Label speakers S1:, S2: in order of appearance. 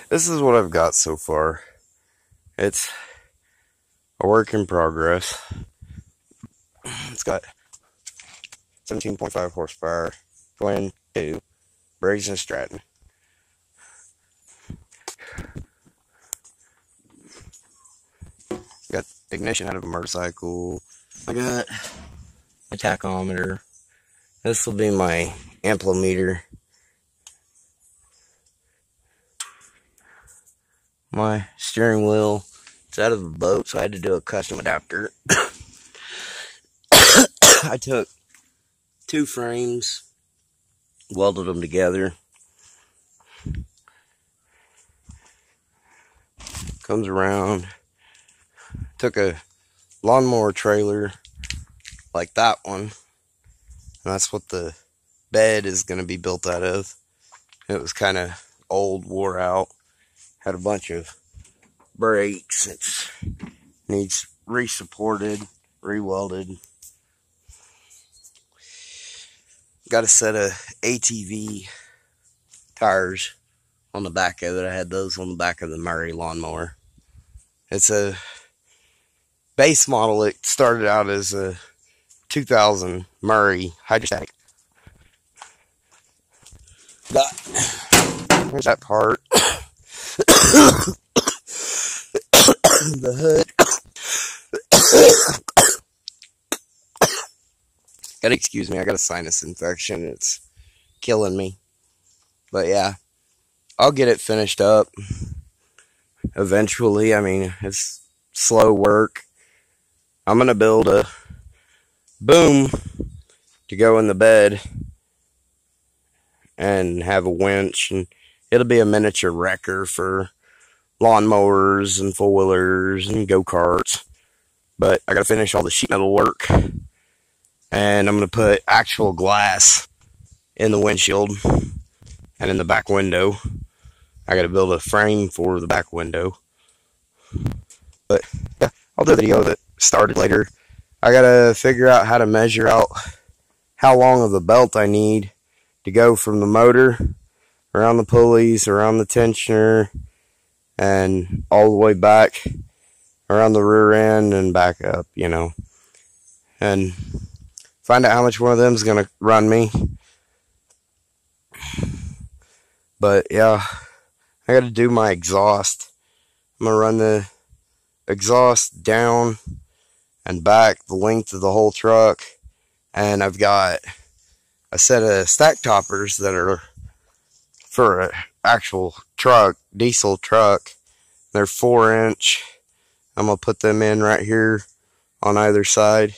S1: This is what I've got so far. It's a work in progress. It's got 17.5 horsepower, twin 2, Briggs and Stratton. Got ignition out of a motorcycle. I got a tachometer. This will be my amplimeter. My steering wheel, it's out of a boat, so I had to do a custom adapter. I took 2 frames, welded them together. Comes around. Took a lawnmower trailer like that one, and that's what the bed is going to be built out of. It was kind of old, wore out, had a bunch of breaks. It needs re-supported, re-welded. Got a set of ATV tires on the back of it. I had those on the back of the Murray lawnmower. It's a base model. It started out as a 2000 Murray hydrostatic. Here's that part. The hood. Gotta excuse me, I got a sinus infection. It's killing me. But yeah, I'll get it finished up eventually. I mean, it's slow work. I'm gonna build a boom to go in the bed and have a winch, and it'll be a miniature wrecker for lawnmowers and four-wheelers and go-karts. But I gotta finish all the sheet metal work, and I'm gonna put actual glass in the windshield and in the back window. I gotta build a frame for the back window. But yeah, I'll do a video that started later. I gotta figure out how to measure out how long of the belt I need to go from the motor around the pulleys, around the tensioner, and all the way back around the rear end and back up, you know, and find out how much one of them is gonna run me. But yeah, I gotta do my exhaust. I'm gonna run the exhaust down and back the length of the whole truck, and I've got a set of stack toppers that are for an actual truck, diesel truck. They're 4-inch. I'm gonna put them in right here on either side.